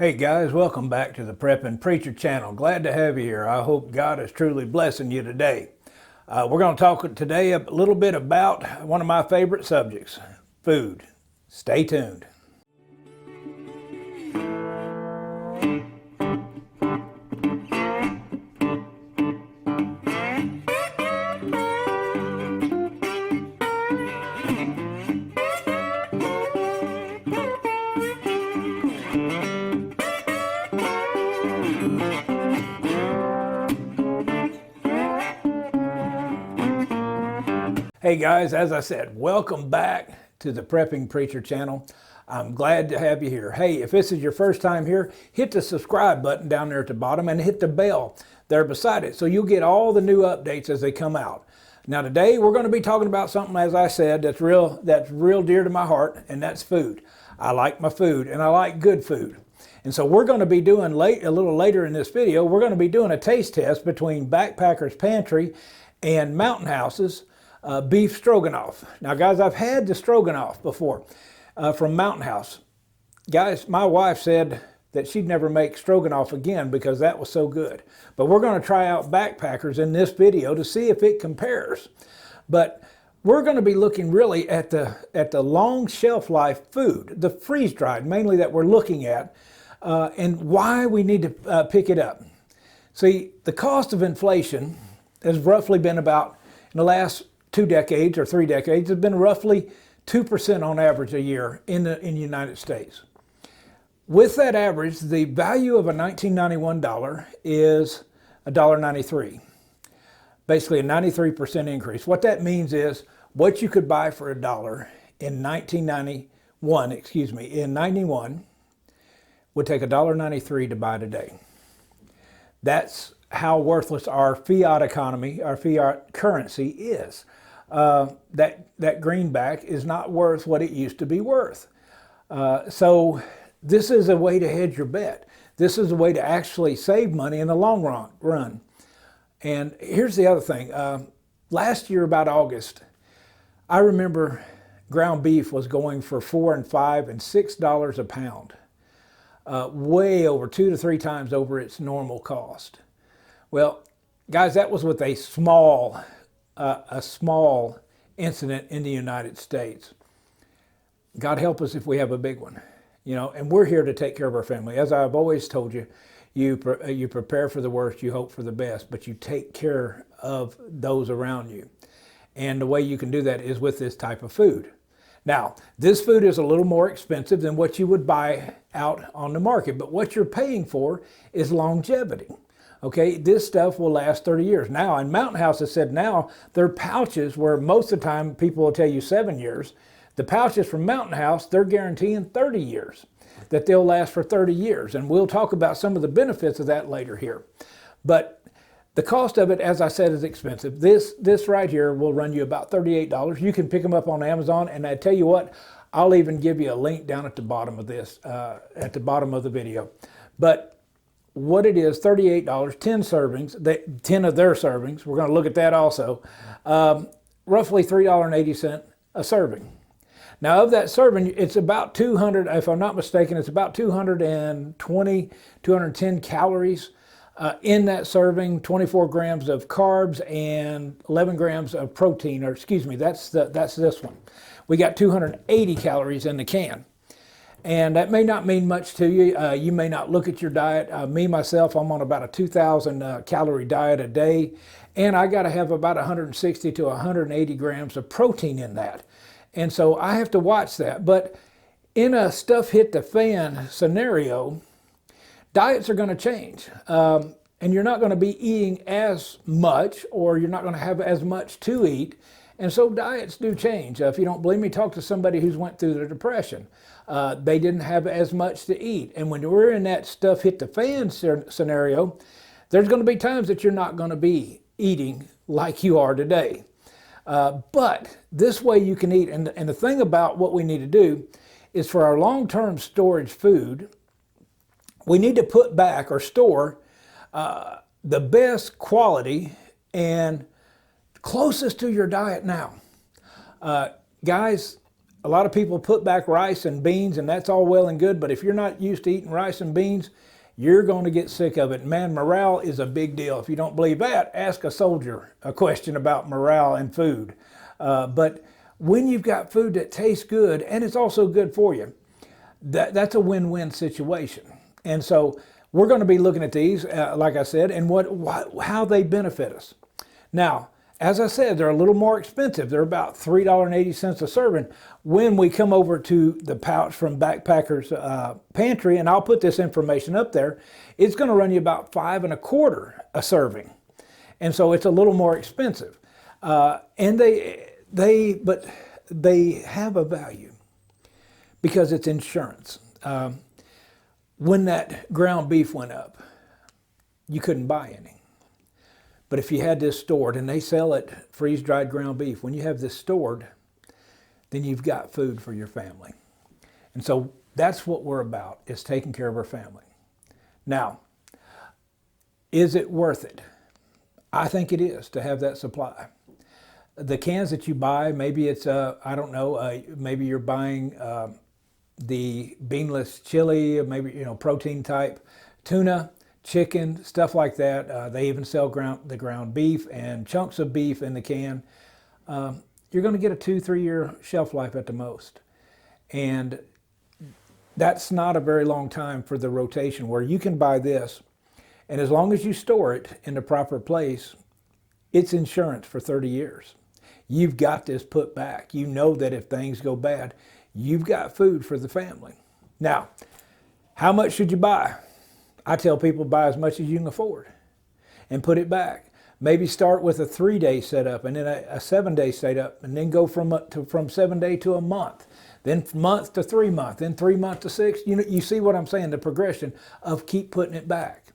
Hey guys, welcome back to the Prep and Preacher channel. Glad to have you here. I hope God is truly blessing you today. We're going to talk today a little bit about one of my favorite subjects, food. Stay tuned. Hey guys, as I said, welcome back to the Prepping Preacher channel. I'm glad to have you here. Hey, if this is your first time here, hit the subscribe button down there at the bottom and hit the bell there beside it so you'll get all the new updates as they come out. Now today we're going to be talking about something, as I said, that's real dear to my heart, and that's food. I like my food and I like good food. And so we're going to be doing a little later in this video, we're going to be doing a taste test between Backpacker's Pantry and Mountain House's beef stroganoff. Now guys, I've had the stroganoff before from Mountain House. Guys, my wife said that she'd never make stroganoff again because that was so good. But we're going to try out Backpackers in this video to see if it compares. But we're going to be looking really at the long shelf life food, the freeze dried mainly, that we're looking at, and why we need to pick it up. See, the cost of inflation has roughly been about, in the last 2 decades or 3 decades, has been roughly 2% on average a year in the United States. With that average, the value of a 1991 dollar is $1.93. Basically a 93% increase. What that means is what you could buy for $1 in 91 would take $1.93 to buy today. That's how worthless our fiat economy, our fiat currency is. That greenback is not worth what it used to be worth. So this is a way to hedge your bet. This is a way to actually save money in the long run. And here's the other thing. Last year, about August, I remember ground beef was going for $4 and $5 and $6 a pound. Way over 2 to 3 times over its normal cost. Well, guys, that was with a small incident in the United States. God help us if we have a big one, you know. And we're here to take care of our family. As I've always told you, you prepare for the worst, you hope for the best, but you take care of those around you. And the way you can do that is with this type of food. Now, this food is a little more expensive than what you would buy out on the market, but what you're paying for is longevity. Okay, this stuff will last 30 years. Now, in Mountain House, has said now, their pouches, where most of the time people will tell you 7 years, the pouches from Mountain House, they're guaranteeing 30 years, that they'll last for 30 years. And we'll talk about some of the benefits of that later here. But the cost of it, as I said, is expensive. This right here will run you about $38. You can pick them up on Amazon, and I tell you what, I'll even give you a link down at the bottom of this, at the bottom of the video. But what it is, $38, 10 servings, 10 of their servings. We're going to look at that also. Roughly $3.80 a serving. Now, of that serving, it's about 200, if I'm not mistaken, it's about 220, 210 calories in that serving, 24 grams of carbs and 11 grams of protein, or excuse me, that's this one. We got 280 calories in the can. And that may not mean much to you. You may not look at your diet. Me, myself, I'm on about a 2,000 calorie diet a day. And I got to have about 160 to 180 grams of protein in that. And so I have to watch that. But in a stuff hit the fan scenario, diets are going to change. And you're not going to be eating as much, or you're not going to have as much to eat. And so diets do change. If you don't believe me, talk to somebody who's went through the Depression. They didn't have as much to eat. And when we're in that stuff hit the fan scenario, there's going to be times that you're not going to be eating like you are today. But this way you can eat. And the thing about what we need to do is, for our long-term storage food, we need to put back or store the best quality and closest to your diet now. Guys, a lot of people put back rice and beans, and that's all well and good, but if you're not used to eating rice and beans, you're going to get sick of it. Man, morale is a big deal. If you don't believe that, ask a soldier a question about morale and food. But when you've got food that tastes good and it's also good for you, that's a win-win situation. And so we're going to be looking at these, like I said, and how they benefit us. Now, as I said, they're a little more expensive. They're about $3.80 a serving. When we come over to the pouch from Backpacker's Pantry, and I'll put this information up there, it's going to run you about $5.25 a serving. And so it's a little more expensive. And but they have a value because it's insurance. When that ground beef went up, you couldn't buy any. But if you had this stored, and they sell it, freeze-dried ground beef, when you have this stored, then you've got food for your family. And so that's what we're about, is taking care of our family. Now, is it worth it? I think it is to have that supply. The cans that you buy, maybe it's, I don't know, maybe you're buying the beanless chili, maybe, protein type tuna, chicken, stuff like that. They even sell the ground beef and chunks of beef in the can. You're going to get a 2-3 year shelf life at the most. And that's not a very long time for the rotation, where you can buy this, and as long as you store it in the proper place, it's insurance for 30 years. You've got this put back. You know that if things go bad, you've got food for the family. Now, how much should you buy? I tell people, buy as much as you can afford and put it back. Maybe start with a 3-day setup and then a 7-day setup, and then go from 7 day to a month, then month to 3 month, then 3 months to 6. You see what I'm saying? The progression of keep putting it back.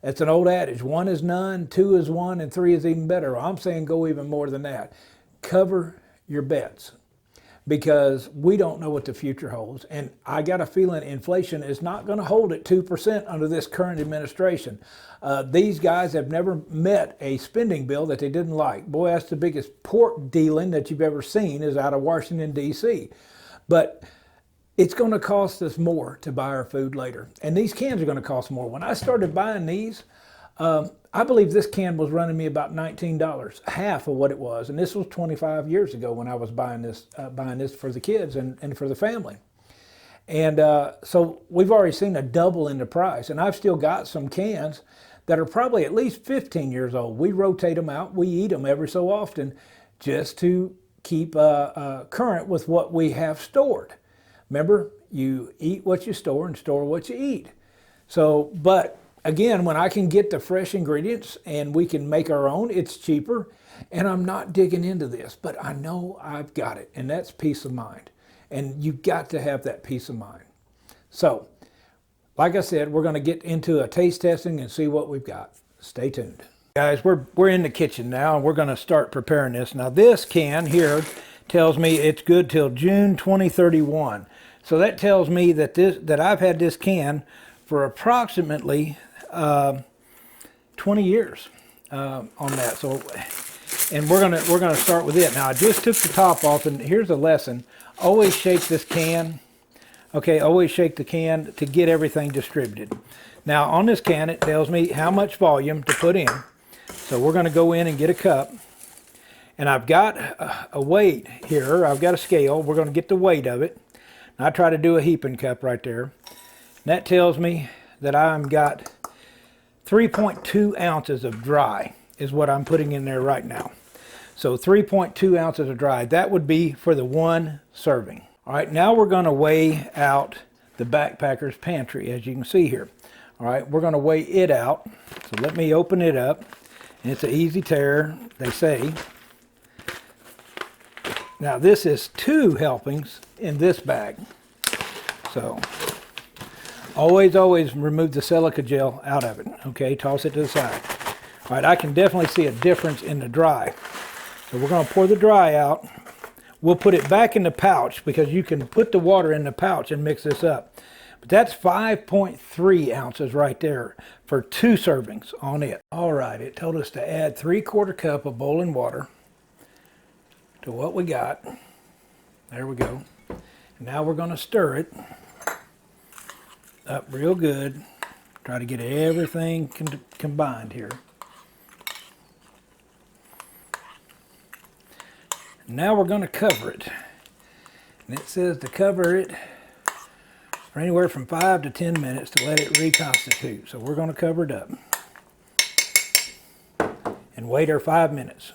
It's an old adage, 1 is none, 2 is 1, and 3 is even better. I'm saying go even more than that. Cover your bets, because we don't know what the future holds. And I got a feeling inflation is not going to hold at 2% under this current administration. These guys have never met a spending bill that they didn't like. Boy, that's the biggest pork dealing that you've ever seen, is out of Washington, D.C. But it's going to cost us more to buy our food later. And these cans are going to cost more. When I started buying these, I believe this can was running me about $19, half of what it was. And this was 25 years ago when I was buying this for the kids and for the family. And so we've already seen a double in the price. And I've still got some cans that are probably at least 15 years old. We rotate them out. We eat them every so often just to keep current with what we have stored. Remember, you eat what you store and store what you eat. So, but again, when I can get the fresh ingredients and we can make our own, it's cheaper, and I'm not digging into this, but I know I've got it, and that's peace of mind. And you've got to have that peace of mind. So, like I said, we're going to get into a taste testing and see what we've got. Stay tuned. Guys, we're in the kitchen now, and we're going to start preparing this. Now, this can here tells me it's good till June 2031. So that tells me that I've had this can for approximately 20 years on that. So, and we're gonna start with it. Now, I just took the top off, and here's a lesson: always shake this can. Okay, always shake the can to get everything distributed. Now, on this can, it tells me how much volume to put in. So we're gonna go in and get a cup, and I've got a weight here. I've got a scale. We're gonna get the weight of it. And I try to do a heaping cup right there. And that tells me that I've got 3.2 ounces of dry is what I'm putting in there right now. So 3.2 ounces of dry. That would be for the one serving. All right, now we're going to weigh out the Backpacker's Pantry, as you can see here. All right, we're going to weigh it out. So let me open it up. And it's an easy tear, they say. Now this is 2 helpings in this bag. So always remove the silica gel out of it. Okay, toss it to the side. All right, I can definitely see a difference in the dry. So we're going to pour the dry out. We'll put it back in the pouch, because you can put the water in the pouch and mix this up. But that's 5.3 ounces right there for 2 servings on it. All right, it told us to add 3/4 cup of boiling water to what we got. There we go. Now we're going to stir it up real good. Try to get everything combined here. Now we're going to cover it. And it says to cover it for anywhere from 5 to 10 minutes to let it reconstitute. So we're going to cover it up and wait our 5 minutes.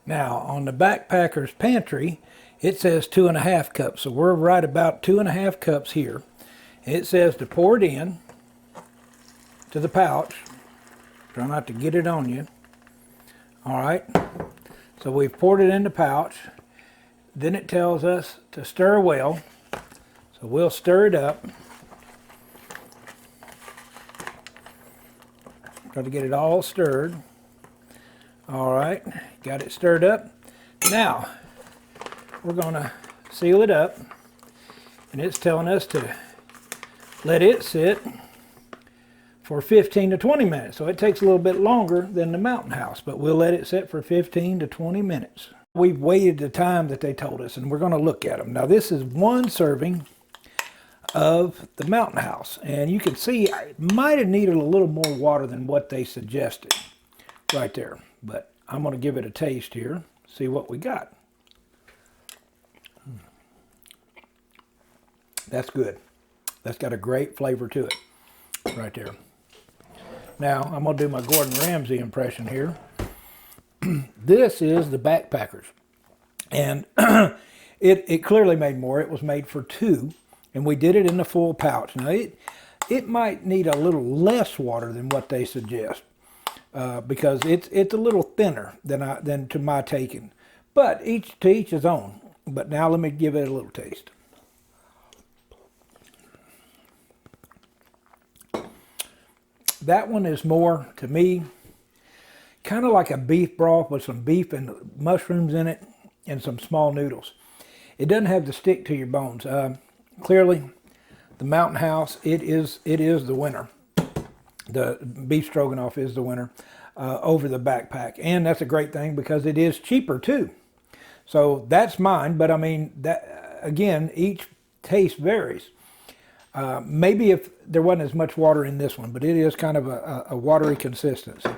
Now on the Backpacker's Pantry, it says 2.5 cups. So we're right about 2.5 cups here. And it says to pour it in to the pouch. Try not to get it on you. All right. So we've poured it in the pouch. Then it tells us to stir well. So we'll stir it up. Try to get it all stirred. All right, got it stirred up. Now, we're gonna seal it up. And it's telling us to let it sit for 15 to 20 minutes. So it takes a little bit longer than the Mountain House, but we'll let it sit for 15 to 20 minutes. We've waited the time that they told us, and we're going to look at them. Now this is 1 serving of the Mountain House, and you can see I might have needed a little more water than what they suggested right there. But I'm going to give it a taste here, see what we got. That's good. That's got a great flavor to it right there. Now, I'm going to do my Gordon Ramsay impression here. This is the Backpackers. And it clearly made more. It was made for 2. And we did it in the full pouch. Now, it might need a little less water than what they suggest. Because it's a little thinner than to my taking. But to each his own. But now let me give it a little taste. That one is more, to me, kind of like a beef broth with some beef and mushrooms in it and some small noodles. It doesn't have to stick to your bones. Clearly, the Mountain House, it is the winner. The beef stroganoff is the winner over the Backpack. And that's a great thing because it is cheaper too. So that's mine, but I mean, that again, each taste varies. Maybe if there wasn't as much water in this one, but it is kind of a watery consistency.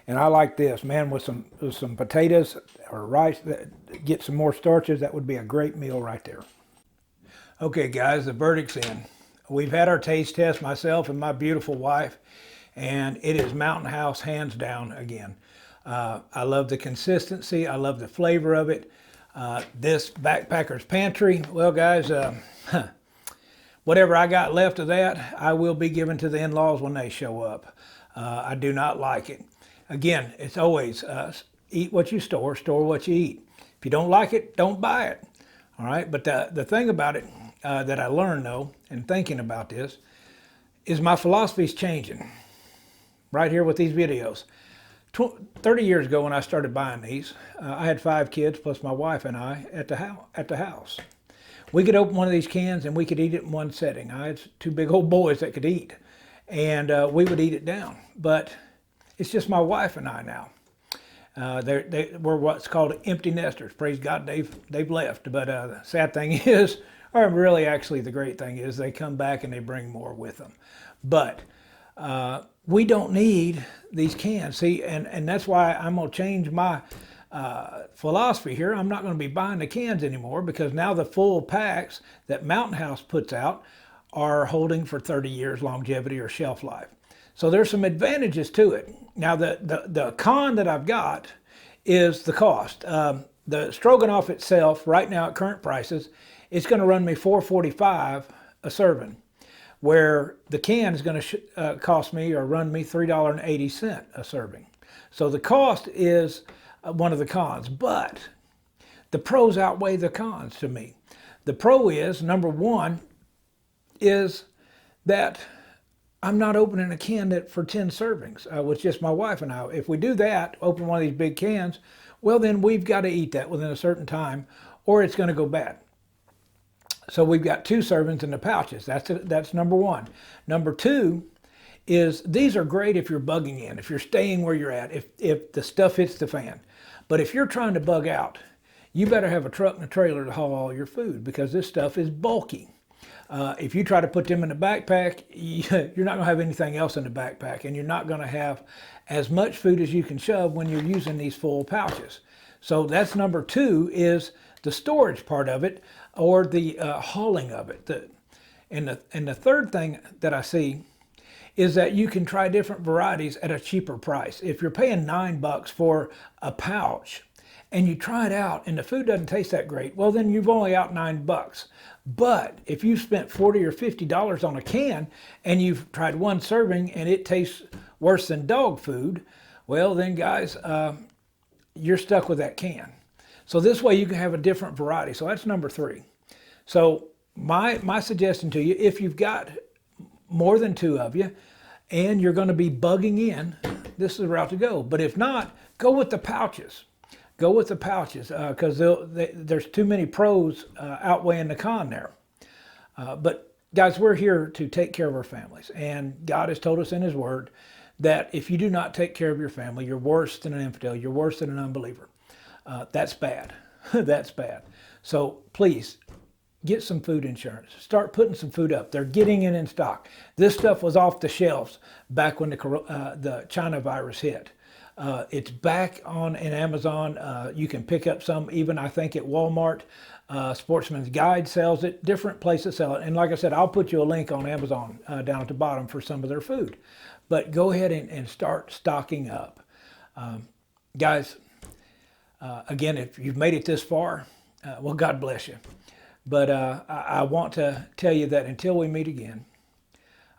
And I like this, man, with some potatoes or rice, that get some more starches, that would be a great meal right there. Okay guys, the verdict's in. We've had our taste test, myself and my beautiful wife, and it is Mountain House hands down again. I love the consistency, I love the flavor of it. This Backpacker's Pantry, well guys, whatever I got left of that, I will be giving to the in-laws when they show up. I do not like it. Again, it's always eat what you store what you eat. If you don't like it, don't buy it. All right, but the thing about it that I learned though, in thinking about this, is my philosophy is changing. Right here with these videos. 30 years ago when I started buying these, I had 5 kids plus my wife and I at the house. We could open one of these cans and we could eat it in one setting. I had 2 big old boys that could eat, and we would eat it down. But it's just my wife and I now. We're what's called empty nesters. Praise God, they've left. But the sad thing is, or really actually the great thing is, they come back and they bring more with them. But we don't need these cans. See, and that's why I'm going to change my philosophy here. I'm not going to be buying the cans anymore, because now the full packs that Mountain House puts out are holding for 30 years longevity or shelf life. So there's some advantages to it. Now the con that I've got is the cost. The Stroganoff itself, right now at current prices, it's going to run me $4.45 a serving, where the can is going to cost me or run me $3.80 a serving. So the cost is one of the cons, but the pros outweigh the cons to me. The pro is, number one, is that I'm not opening a can for 10 servings with just my wife and I. If we do that, open one of these big cans, well then we've got to eat that within a certain time or it's going to go bad. So we've got 2 servings in the pouches. That's number one. Number two is these are great if you're bugging in, if you're staying where you're at, if the stuff hits the fan. But if you're trying to bug out, you better have a truck and a trailer to haul all your food, because this stuff is bulky. If you try to put them in a backpack, you're not going to have anything else in the backpack, and you're not going to have as much food as you can shove when you're using these full pouches. So that's number 2, is the storage part of it, or the hauling of it. And the third thing that I see is that you can try different varieties at a cheaper price. If you're paying $9 for a pouch and you try it out and the food doesn't taste that great, well, then you've only out $9. But if you spent $40 or $50 on a can and you've tried one serving and it tastes worse than dog food, well, then guys, you're stuck with that can. So this way you can have a different variety. So that's number 3. So my suggestion to you, if you've got more than 2 of you and you're going to be bugging in, this is the route to go. But if not, go with the pouches. Go with the pouches, because there's too many pros outweighing the con there. But guys, we're here to take care of our families. And God has told us in his word that if you do not take care of your family, you're worse than an infidel. You're worse than an unbeliever. That's bad. That's bad. So please, get some food insurance. Start putting some food up. They're getting it in stock. This stuff was off the shelves back when the China virus hit. It's back on in Amazon. You can pick up some, even I think at Walmart. Sportsman's Guide sells it. Different places sell it. And like I said, I'll put you a link on Amazon down at the bottom for some of their food. But go ahead and start stocking up. Guys, again, if you've made it this far, well, God bless you. But I want to tell you that until we meet again,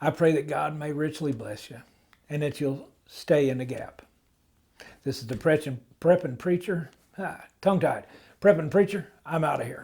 I pray that God may richly bless you and that you'll stay in the gap. This is the Preppin' Preacher, tongue-tied, Preppin' Preacher. I'm out of here.